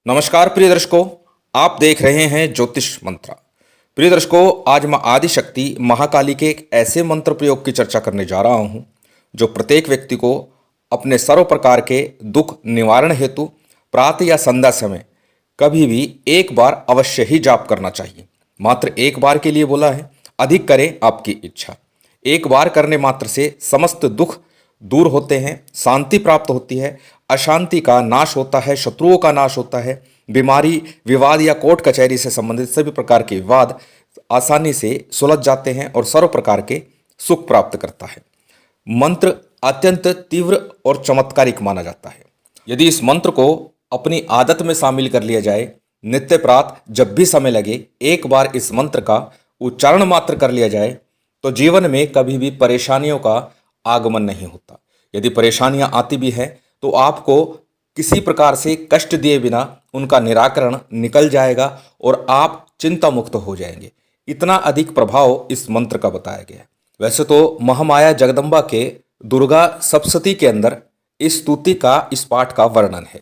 नमस्कार प्रिय दर्शकों, आप देख रहे हैं ज्योतिष मंत्र। प्रिय दर्शकों, आज मैं आदिशक्ति महाकाली के एक ऐसे मंत्र प्रयोग की चर्चा करने जा रहा हूं जो प्रत्येक व्यक्ति को अपने सर्व प्रकार के दुख निवारण हेतु प्रातः या संध्या समय कभी भी एक बार अवश्य ही जाप करना चाहिए। मात्र एक बार के लिए बोला है, अधिक करें आपकी इच्छा। एक बार करने मात्र से समस्त दुख दूर होते हैं, शांति प्राप्त होती है, अशांति का नाश होता है, शत्रुओं का नाश होता है, बीमारी, विवाद या कोर्ट कचहरी से संबंधित सभी प्रकार के विवाद आसानी से सुलझ जाते हैं और सर्व प्रकार के सुख प्राप्त करता है। मंत्र अत्यंत तीव्र और चमत्कारिक माना जाता है। यदि इस मंत्र को अपनी आदत में शामिल कर लिया जाए, नित्य प्रात जब भी समय लगे एक बार इस मंत्र का उच्चारण मात्र कर लिया जाए, तो जीवन में कभी भी परेशानियों का आगमन नहीं होता। यदि परेशानियां आती भी हैं तो आपको किसी प्रकार से कष्ट दिए बिना उनका निराकरण निकल जाएगा और आप चिंता मुक्त हो जाएंगे। इतना अधिक प्रभाव इस मंत्र का बताया गया है। वैसे तो महामाया जगदम्बा के दुर्गा सप्तशती के अंदर इस स्तुति का, इस पाठ का वर्णन है,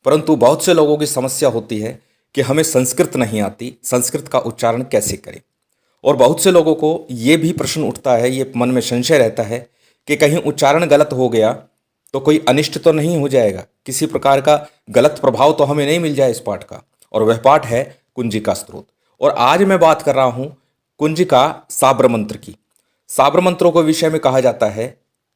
परंतु बहुत से लोगों की समस्या होती है कि हमें संस्कृत नहीं आती, संस्कृत का उच्चारण कैसे करें। और बहुत से लोगों को ये भी प्रश्न उठता है, ये मन में संशय रहता है कि कहीं उच्चारण गलत हो गया तो कोई अनिष्ट तो नहीं हो जाएगा, किसी प्रकार का गलत प्रभाव तो हमें नहीं मिल जाए इस पाठ का। और वह पाठ है कुंजिका स्तोत्र। और आज मैं बात कर रहा हूं कुंजिका साब्र मंत्र की। साब्र मंत्रों के विषय में कहा जाता है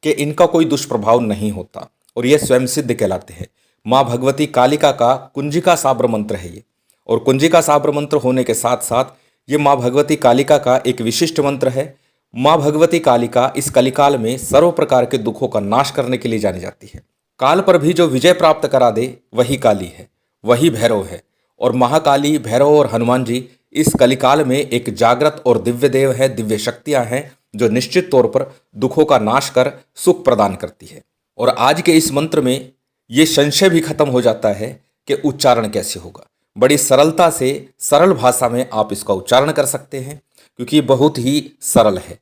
कि इनका कोई दुष्प्रभाव नहीं होता और यह स्वयं सिद्ध कहलाते हैं। माँ भगवती कालिका का कुंजिका साब्र मंत्र है ये। और कुंजिका साब्र मंत्र होने के साथ साथ ये माँ भगवती कालिका का एक विशिष्ट मंत्र है। माँ भगवती कालिका इस कलिकाल में सर्व प्रकार के दुखों का नाश करने के लिए जानी जाती है। काल पर भी जो विजय प्राप्त करा दे वही काली है, वही भैरव है। और महाकाली, भैरव और हनुमान जी इस कलिकाल में एक जागृत और दिव्य देव है, दिव्य शक्तियां हैं जो निश्चित तौर पर दुखों का नाश कर सुख प्रदान करती है। और आज के इस मंत्र में ये संशय भी खत्म हो जाता है कि उच्चारण कैसे होगा। बड़ी सरलता से, सरल भाषा में आप इसका उच्चारण कर सकते हैं क्योंकि बहुत ही सरल है।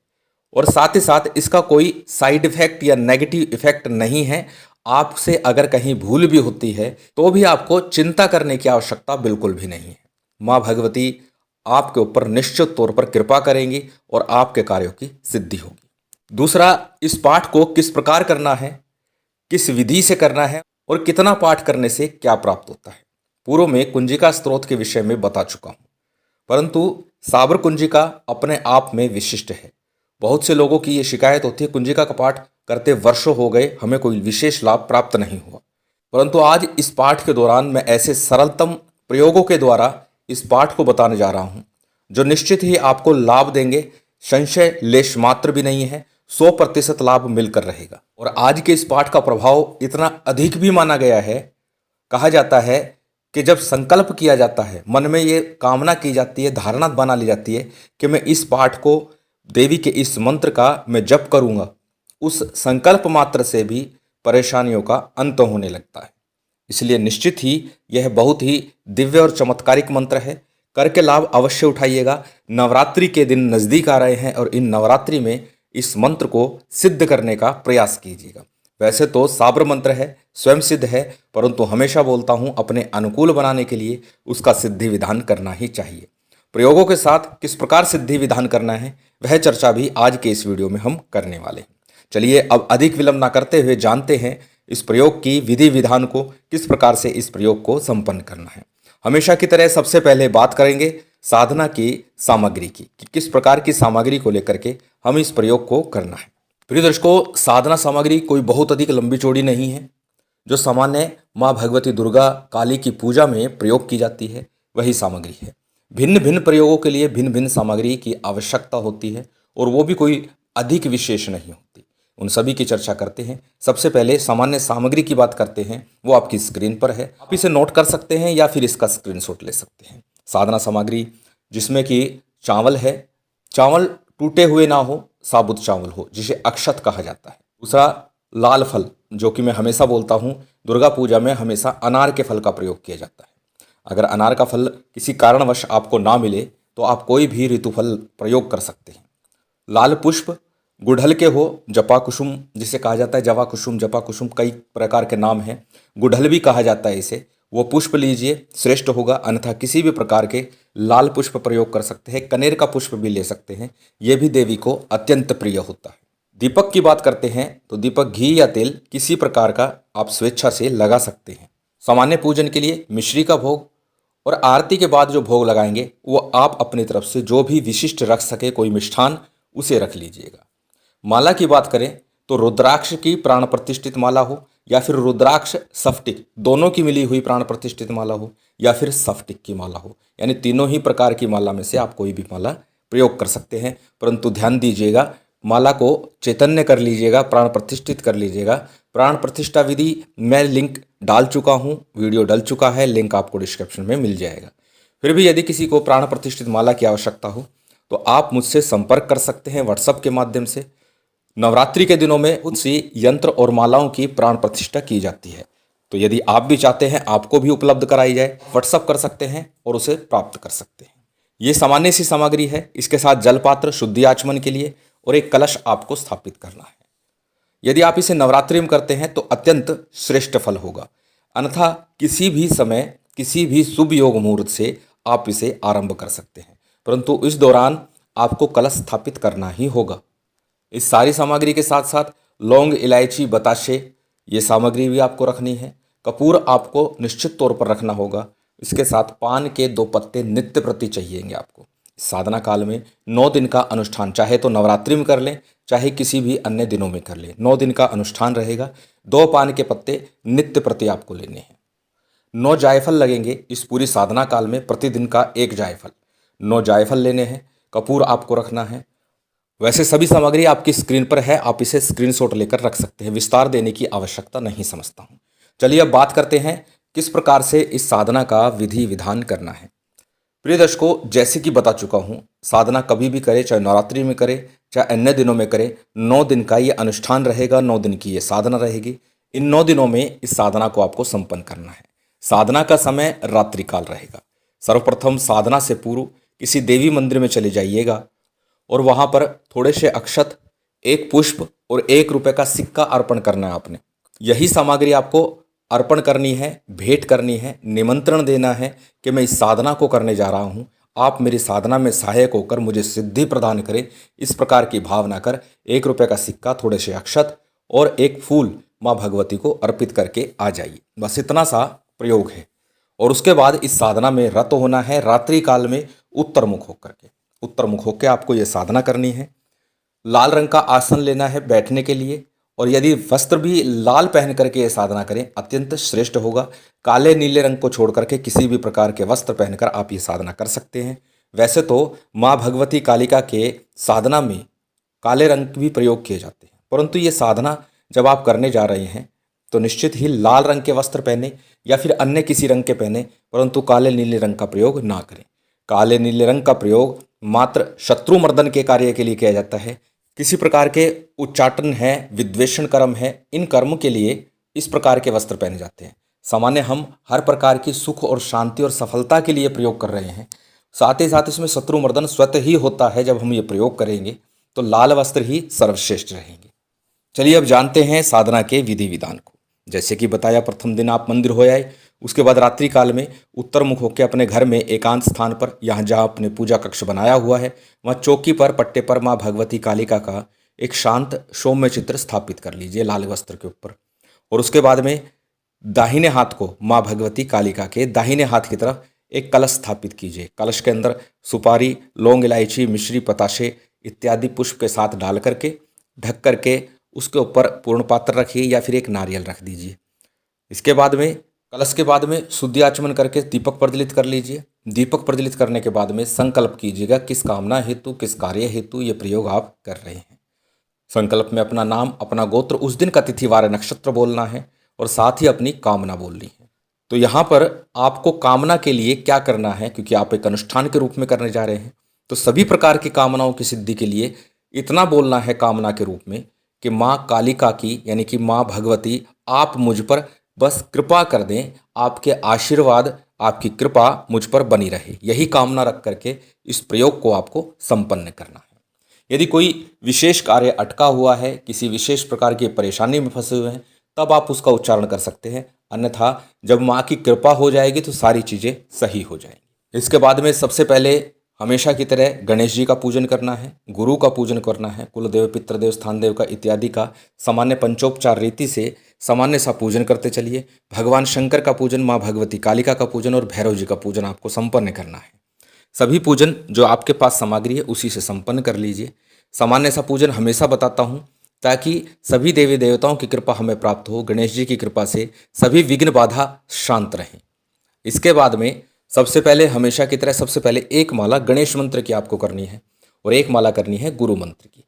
और साथ ही साथ इसका कोई साइड इफेक्ट या नेगेटिव इफेक्ट नहीं है। आपसे अगर कहीं भूल भी होती है तो भी आपको चिंता करने की आवश्यकता बिल्कुल भी नहीं है। माँ भगवती आपके ऊपर निश्चित तौर पर कृपा करेंगी और आपके कार्यों की सिद्धि होगी। दूसरा, इस पाठ को किस प्रकार करना है, किस विधि से करना है और कितना पाठ करने से क्या प्राप्त होता है, पूर्व में कुंजिका स्तोत्र के विषय में बता चुका हूँ। परंतु साबर कुंजिका अपने आप में विशिष्ट है। बहुत से लोगों की ये शिकायत होती है, कुंजिका का पाठ करते वर्षों हो गए, हमें कोई विशेष लाभ प्राप्त नहीं हुआ। परंतु आज इस पाठ के दौरान मैं ऐसे सरलतम प्रयोगों के द्वारा इस पाठ को बताने जा रहा हूँ जो निश्चित ही आपको लाभ देंगे। संशय लेश मात्र भी नहीं है, 100% लाभ मिलकर रहेगा। और आज के इस पाठ का प्रभाव इतना अधिक भी माना गया है, कहा जाता है कि जब संकल्प किया जाता है, मन में ये कामना की जाती है, धारणा बना ली जाती है कि मैं इस पाठ को, देवी के इस मंत्र का मैं जप करूंगा, उस संकल्प मात्र से भी परेशानियों का अंत होने लगता है। इसलिए निश्चित ही यह बहुत ही दिव्य और चमत्कारिक मंत्र है। करके लाभ अवश्य उठाइएगा। नवरात्रि के दिन नज़दीक आ रहे हैं और इन नवरात्रि में इस मंत्र को सिद्ध करने का प्रयास कीजिएगा। वैसे तो साब्र मंत्र है, स्वयं सिद्ध है, परंतु हमेशा बोलता हूँ अपने अनुकूल बनाने के लिए उसका सिद्धि विधान करना ही चाहिए। प्रयोगों के साथ किस प्रकार सिद्धि विधान करना है वह चर्चा भी आज के इस वीडियो में हम करने वाले हैं। चलिए अब अधिक विलंब ना करते हुए जानते हैं इस प्रयोग की विधि विधान को, किस प्रकार से इस प्रयोग को संपन्न करना है। हमेशा की तरह सबसे पहले बात करेंगे साधना की सामग्री की, कि किस प्रकार की सामग्री को लेकर के हम इस प्रयोग को करना है। प्रिय दर्शकों, साधना सामग्री कोई बहुत अधिक लंबी चौड़ी नहीं है। जो सामान्य माँ भगवती दुर्गा काली की पूजा में प्रयोग की जाती है वही सामग्री है। भिन्न भिन्न प्रयोगों के लिए भिन्न भिन्न सामग्री की आवश्यकता होती है और वो भी कोई अधिक विशेष नहीं होती। उन सभी की चर्चा करते हैं। सबसे पहले सामान्य सामग्री की बात करते हैं, वो आपकी स्क्रीन पर है, आप इसे नोट कर सकते हैं या फिर इसका स्क्रीनशॉट ले सकते हैं। साधना सामग्री जिसमें कि चावल है, चावल टूटे हुए ना हो, साबुत चावल हो जिसे अक्षत कहा जाता है। दूसरा, लाल फल, जो कि मैं हमेशा बोलता हूँ दुर्गा पूजा में हमेशा अनार के फल का प्रयोग किया जाता है। अगर अनार का फल किसी कारणवश आपको ना मिले तो आप कोई भी ऋतुफल प्रयोग कर सकते हैं। लाल पुष्प गुड़हल के हो, जपा कुसुम जिसे कहा जाता है, जवा कुसुम, जपा कुसुम कई प्रकार के नाम हैं, गुड़हल भी कहा जाता है इसे, वो पुष्प लीजिए, श्रेष्ठ होगा। अन्यथा किसी भी प्रकार के लाल पुष्प प्रयोग कर सकते हैं, कनेर का पुष्प भी ले सकते हैं, ये भी देवी को अत्यंत प्रिय होता है। दीपक की बात करते हैं तो दीपक घी या तेल किसी प्रकार का आप स्वेच्छा से लगा सकते हैं। सामान्य पूजन के लिए मिश्री का भोग और आरती के बाद जो भोग लगाएंगे वो आप अपनी तरफ से जो भी विशिष्ट रख सके कोई मिष्ठान उसे रख लीजिएगा। माला की बात करें तो रुद्राक्ष की प्राण प्रतिष्ठित माला हो या फिर रुद्राक्ष स्फटिक दोनों की मिली हुई प्राण प्रतिष्ठित माला हो या फिर स्फटिक की माला हो, यानी तीनों ही प्रकार की माला में से आप कोई भी माला प्रयोग कर सकते हैं। परंतु ध्यान दीजिएगा, माला को चैतन्य कर लीजिएगा, प्राण प्रतिष्ठित कर लीजिएगा। प्राण प्रतिष्ठा विधि मैं लिंक डाल चुका हूँ, वीडियो डल चुका है, लिंक आपको डिस्क्रिप्शन में मिल जाएगा। फिर भी यदि किसी को प्राण प्रतिष्ठित माला की आवश्यकता हो तो आप मुझसे संपर्क कर सकते हैं व्हाट्सएप के माध्यम से। नवरात्रि के दिनों में उनसे यंत्र और मालाओं की प्राण प्रतिष्ठा की जाती है। तो यदि आप भी चाहते हैं आपको भी उपलब्ध कराई जाए, व्हाट्सएप कर सकते हैं और उसे प्राप्त कर सकते हैं। ये सामान्य सी सामग्री है। इसके साथ जलपात्र शुद्धि आचमन के लिए और एक कलश आपको स्थापित करना है। यदि आप इसे नवरात्रि में करते हैं तो अत्यंत श्रेष्ठ फल होगा। अन्यथा किसी भी समय किसी भी शुभ योग मुहूर्त से आप इसे आरंभ कर सकते हैं, परंतु इस दौरान आपको कलश स्थापित करना ही होगा। इस सारी सामग्री के साथ साथ लौंग, इलायची, बताशे ये सामग्री भी आपको रखनी है। कपूर आपको निश्चित तौर पर रखना होगा। इसके साथ पान के 2 पत्ते नित्य प्रति चाहिएंगे आपको। साधना काल में 9 दिन का अनुष्ठान चाहे तो नवरात्रि में कर लें, चाहे किसी भी अन्य दिनों में कर लें, 9 दिन का अनुष्ठान रहेगा। 2 पान के पत्ते नित्य प्रति आपको लेने हैं। 9 जायफल लगेंगे इस पूरी साधना काल में, प्रतिदिन का 1 जायफल। 9 जायफल लेने हैं। कपूर आपको रखना है। वैसे सभी सामग्री आपकी स्क्रीन पर है, आप इसे स्क्रीनशॉट लेकर रख सकते हैं, विस्तार देने की आवश्यकता नहीं समझता हूँ। चलिए अब बात करते हैं किस प्रकार से इस साधना का विधि विधान करना है। प्रिय दर्शकों, जैसे कि बता चुका हूँ, साधना कभी भी करे, चाहे नवरात्रि में करे चाहे अन्य दिनों में करे, 9 दिन का ये अनुष्ठान रहेगा, 9 दिन की ये साधना रहेगी। इन 9 दिनों में इस साधना को आपको संपन्न करना है। साधना का समय रात्रि काल रहेगा। सर्वप्रथम साधना से पूर्व किसी देवी मंदिर में चले जाइएगा और वहाँ पर थोड़े से अक्षत, 1 पुष्प और 1 रुपये का सिक्का अर्पण करना है आपने। यही सामग्री आपको अर्पण करनी है, भेंट करनी है, निमंत्रण देना है कि मैं इस साधना को करने जा रहा हूँ, आप मेरी साधना में सहायक होकर मुझे सिद्धि प्रदान करें। इस प्रकार की भावना कर 1 रुपये का सिक्का, थोड़े से अक्षत और 1 फूल माँ भगवती को अर्पित करके आ जाइए। बस इतना सा प्रयोग है। और उसके बाद इस साधना में रत होना है रात्रि काल में उत्तर मुख होकर के। उत्तर मुख होकर आपको ये साधना करनी है। लाल रंग का आसन लेना है बैठने के लिए, और यदि वस्त्र भी लाल पहन करके ये साधना करें अत्यंत श्रेष्ठ होगा। काले नीले रंग को छोड़ करके किसी भी प्रकार के वस्त्र पहनकर आप ये साधना कर सकते हैं। वैसे तो माँ भगवती कालिका के साधना में काले रंग भी प्रयोग किए जाते हैं, परंतु ये साधना जब आप करने जा रहे हैं तो निश्चित ही लाल रंग के वस्त्र पहने या फिर अन्य किसी रंग के पहने, परंतु काले नीले रंग का प्रयोग ना करें। काले नीले रंग का प्रयोग मात्र शत्रु मर्दन के कार्य के लिए किया जाता है। किसी प्रकार के उच्चाटन है, विद्वेषण कर्म है, इन कर्म के लिए इस प्रकार के वस्त्र पहने जाते हैं। सामान्य हम हर प्रकार की सुख और शांति और सफलता के लिए प्रयोग कर रहे हैं। साथ ही साथ इसमें शत्रु मर्दन स्वतः ही होता है। जब हम ये प्रयोग करेंगे तो लाल वस्त्र ही सर्वश्रेष्ठ रहेंगे। चलिए अब जानते हैं साधना के विधि विधान को। जैसे कि बताया, प्रथम दिन आप मंदिर हो आए, उसके बाद रात्रि काल में उत्तर मुख होकर अपने घर में एकांत स्थान पर, यहाँ जहाँ आपने पूजा कक्ष बनाया हुआ है वहाँ चौकी पर पट्टे पर माँ भगवती कालिका का एक शांत सौम्य चित्र स्थापित कर लीजिए लाल वस्त्र के ऊपर। और उसके बाद में दाहिने हाथ को माँ भगवती कालिका के दाहिने हाथ की तरफ एक कलश स्थापित कीजिए। कलश के अंदर सुपारी, लौंग, इलायची, मिश्री, पताशे इत्यादि पुष्प के साथ डाल करके ढक करके उसके ऊपर पूर्ण पात्र रखिए या फिर एक नारियल रख दीजिए। इसके बाद में कलश के बाद में शुद्धि आचमन करके दीपक प्रज्वलित कर लीजिए। दीपक प्रज्वलित करने के बाद में संकल्प कीजिएगा किस कामना हेतु, किस कार्य हेतु ये प्रयोग आप कर रहे हैं। संकल्प में अपना नाम, अपना गोत्र, उस दिन का तिथि वार नक्षत्र बोलना है और साथ ही अपनी कामना बोलनी है। तो यहाँ पर आपको कामना के लिए क्या करना है, क्योंकि आप एक अनुष्ठान के रूप में करने जा रहे हैं, तो सभी प्रकार की कामनाओं की सिद्धि के लिए इतना बोलना है कामना के रूप में कि माँ कालिका की यानी कि माँ भगवती आप मुझ पर बस कृपा कर दें, आपके आशीर्वाद, आपकी कृपा मुझ पर बनी रहे। यही कामना रख करके इस प्रयोग को आपको संपन्न करना है। यदि कोई विशेष कार्य अटका हुआ है, किसी विशेष प्रकार की परेशानी में फंसे हुए हैं, तब आप उसका उच्चारण कर सकते हैं। अन्यथा जब माँ की कृपा हो जाएगी तो सारी चीज़ें सही हो जाएंगी। इसके बाद में सबसे पहले हमेशा की तरह गणेश जी का पूजन करना है, गुरु का पूजन करना है, कुलदेव, पितृदेव, स्थान देव का इत्यादि का सामान्य पंचोपचार रीति से सामान्य सा पूजन करते चलिए। भगवान शंकर का पूजन, माँ भगवती कालिका का पूजन और भैरव जी का पूजन आपको संपन्न करना है। सभी पूजन जो आपके पास सामग्री है उसी से संपन्न कर लीजिए। सामान्य सा पूजन हमेशा बताता हूँ ताकि सभी देवी देवताओं की कृपा हमें प्राप्त हो, गणेश जी की कृपा से सभी विघ्न बाधा शांत रहें। इसके बाद में सबसे पहले हमेशा की तरह सबसे पहले एक माला गणेश मंत्र की आपको करनी है और एक माला करनी है गुरु मंत्र की।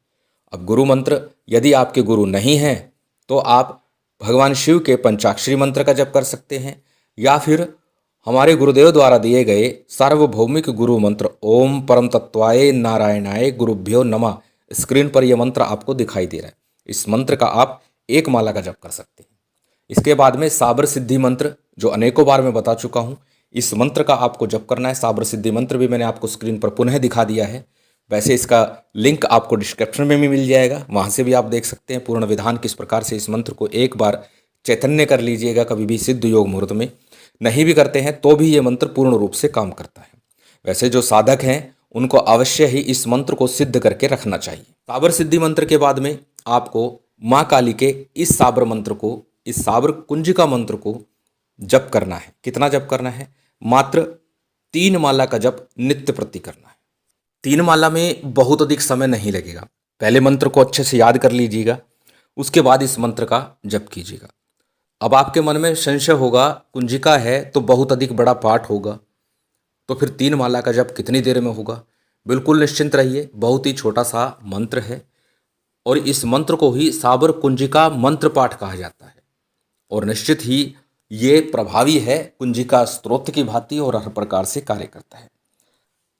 अब गुरु मंत्र यदि आपके गुरु नहीं हैं तो आप भगवान शिव के पंचाक्षरी मंत्र का जप कर सकते हैं या फिर हमारे गुरुदेव द्वारा दिए गए सार्वभौमिक गुरु मंत्र ओम परम तत्वाय नारायणाय गुरुभ्यो नमः, स्क्रीन पर यह मंत्र आपको दिखाई दे रहा है, इस मंत्र का आप एक माला का जप कर सकते हैं। इसके बाद में साबर सिद्धि मंत्र जो अनेकों बार मैं बता चुका हूँ, इस मंत्र का आपको जप करना है। साबर सिद्धि मंत्र भी मैंने आपको स्क्रीन पर पुनः दिखा दिया है। वैसे इसका लिंक आपको डिस्क्रिप्शन में भी मिल जाएगा, वहाँ से भी आप देख सकते हैं पूर्ण विधान किस प्रकार से। इस मंत्र को एक बार चैतन्य कर लीजिएगा, कभी भी सिद्ध योग मुहूर्त में नहीं भी करते हैं तो भी ये मंत्र पूर्ण रूप से काम करता है। वैसे जो साधक हैं उनको अवश्य ही इस मंत्र को सिद्ध करके रखना चाहिए। साबर सिद्धि मंत्र के बाद में आपको माँ काली के इस साबर मंत्र को, इस साबर कुंजिका मंत्र को जप करना है। कितना जप करना है? मात्र 3 माला का जप नित्य प्रति करना है। 3 माला में बहुत अधिक समय नहीं लगेगा। पहले मंत्र को अच्छे से याद कर लीजिएगा, उसके बाद इस मंत्र का जप कीजिएगा। अब आपके मन में संशय होगा, कुंजिका है तो बहुत अधिक बड़ा पाठ होगा, तो फिर 3 माला का जप कितनी देर में होगा? बिल्कुल निश्चिंत रहिए, बहुत ही छोटा सा मंत्र है और इस मंत्र को ही साबर कुंजिका मंत्र पाठ कहा जाता है और निश्चित ही ये प्रभावी है कुंजिका स्तोत्र की भांति और हर प्रकार से कार्य करता है।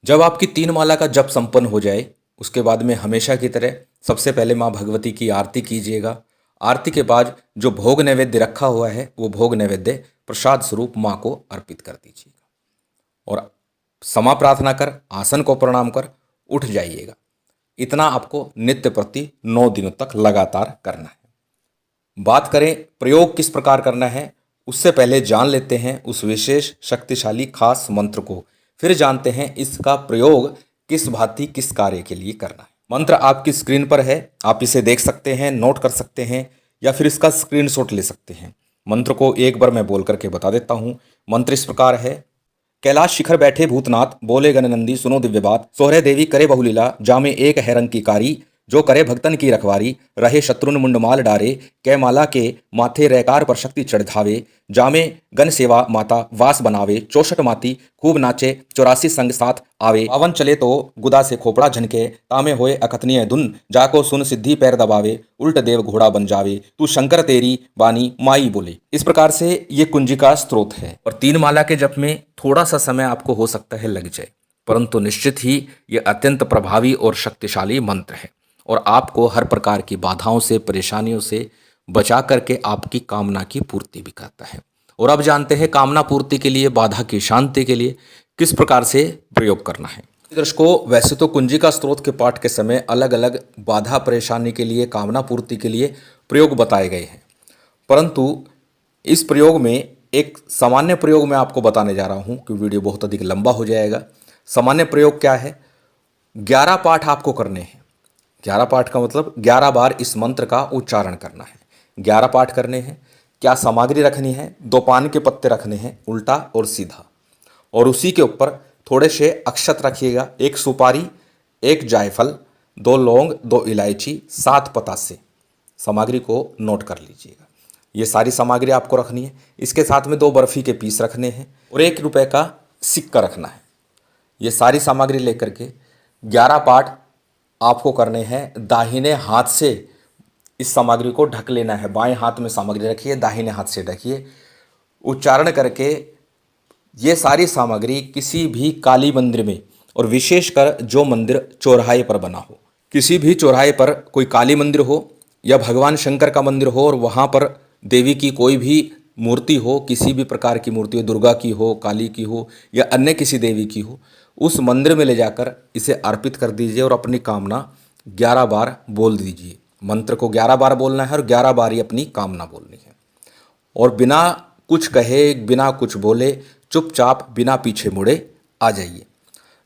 जब आपकी 3 माला का जप संपन्न हो जाए उसके बाद में हमेशा की तरह सबसे पहले माँ भगवती की आरती कीजिएगा। आरती के बाद जो भोग नैवेद्य रखा हुआ है वो भोग नैवेद्य प्रसाद स्वरूप माँ को अर्पित कर दीजिएगा और क्षमा प्रार्थना कर आसन को प्रणाम कर उठ जाइएगा। इतना आपको नित्य प्रति 9 दिनों तक लगातार करना है। बात करें प्रयोग किस प्रकार करना है, उससे पहले जान लेते हैं उस विशेष शक्तिशाली खास मंत्र को, फिर जानते हैं इसका प्रयोग किस भांति किस कार्य के लिए करना है। मंत्र आपकी स्क्रीन पर है, आप इसे देख सकते हैं, नोट कर सकते हैं या फिर इसका स्क्रीनशॉट ले सकते हैं। मंत्र को एक बार मैं बोल करके बता देता हूँ। मंत्र इस प्रकार है। कैलाश शिखर बैठे भूतनाथ, बोले गणनंदी सुनो दिव्य बात, सोहरे देवी करे बहुलीला, जामे एक है रंग की कारी, जो करे भक्तन की रखवारी, रहे शत्रुन मुंडमाल डारे, कै माला के माथे रैकार पर शक्ति चढ़ावे, जामे गण सेवा माता वास बनावे, 64 माती खूब नाचे 84 संग साथ आवे, पावन चले तो गुदा से खोपड़ा झनके, तामे होए अकथनीय धुन, जाको सुन सिद्धि पैर दबावे, उल्ट देव घोड़ा बन जावे, तू शंकर तेरी बानी माई बोले। इस प्रकार से ये कुंजिका स्त्रोत है और 3 माला के जप में थोड़ा सा समय आपको हो सकता है लग जाए, परंतु निश्चित ही ये अत्यंत प्रभावी और शक्तिशाली मंत्र है और आपको हर प्रकार की बाधाओं से, परेशानियों से बचा करके आपकी कामना की पूर्ति भी करता है। और अब जानते हैं कामना पूर्ति के लिए, बाधा की शांति के लिए किस प्रकार से प्रयोग करना है। दर्शकों, वैसे तो कुंजिका स्त्रोत के पाठ के समय अलग अलग बाधा परेशानी के लिए, कामना पूर्ति के लिए प्रयोग बताए गए हैं, परंतु इस प्रयोग में एक सामान्य प्रयोग मैं आपको बताने जा रहा हूँ कि वीडियो बहुत अधिक लंबा हो जाएगा। सामान्य प्रयोग क्या है? 11 पाठ आपको करने हैं। 11 पाठ का मतलब 11 बार इस मंत्र का उच्चारण करना है। 11 पाठ करने हैं। क्या सामग्री रखनी है? 2 पान के पत्ते रखने हैं, उल्टा और सीधा, और उसी के ऊपर थोड़े से अक्षत रखिएगा, 1 सुपारी, 1 जायफल, 2 लौंग, 2 इलायची, 7 पतासे। सामग्री को नोट कर लीजिएगा। ये सारी सामग्री आपको रखनी है। इसके साथ में 2 बर्फ़ी के पीस रखने हैं और 1 रुपये का सिक्का रखना है। ये सारी सामग्री लेकर के 11 पाठ आपको करने हैं। दाहिने हाथ से इस सामग्री को ढक लेना है। बाएं हाथ में सामग्री रखिए, दाहिने हाथ से ढकिए। उच्चारण करके ये सारी सामग्री किसी भी काली मंदिर में, और विशेषकर जो मंदिर चौराहे पर बना हो, किसी भी चौराहे पर कोई काली मंदिर हो या भगवान शंकर का मंदिर हो और वहाँ पर देवी की कोई भी मूर्ति हो, किसी भी प्रकार की मूर्ति हो, दुर्गा की हो, काली की हो या अन्य किसी देवी की हो, उस मंदिर में ले जाकर इसे अर्पित कर दीजिए और अपनी कामना 11 बार बोल दीजिए। मंत्र को 11 बार बोलना है और 11 बार ही अपनी कामना बोलनी है। और बिना कुछ कहे, बिना कुछ बोले, चुपचाप बिना पीछे मुड़े आ जाइए।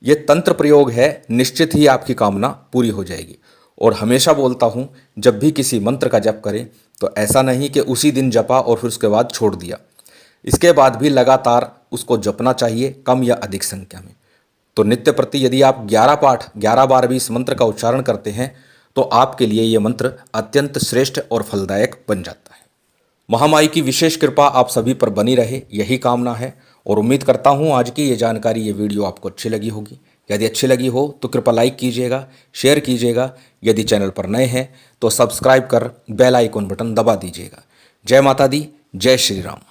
ये तंत्र प्रयोग है, निश्चित ही आपकी कामना पूरी हो जाएगी। और हमेशा बोलता हूँ, जब भी किसी मंत्र का जप करें तो ऐसा नहीं कि उसी दिन जपा और फिर उसके बाद छोड़ दिया। इसके बाद भी लगातार उसको जपना चाहिए, कम या अधिक संख्या में। तो नित्य प्रति यदि आप 11 पाठ 11 बार भी इस मंत्र का उच्चारण करते हैं तो आपके लिए ये मंत्र अत्यंत श्रेष्ठ और फलदायक बन जाता है। महामाई की विशेष कृपा आप सभी पर बनी रहे, यही कामना है। और उम्मीद करता हूँ आज की ये जानकारी, ये वीडियो आपको अच्छी लगी होगी। यदि अच्छी लगी हो तो कृपया लाइक कीजिएगा, शेयर कीजिएगा। यदि चैनल पर नए हैं तो सब्सक्राइब कर बेल आइकन बटन दबा दीजिएगा। जय माता दी, जय श्री राम।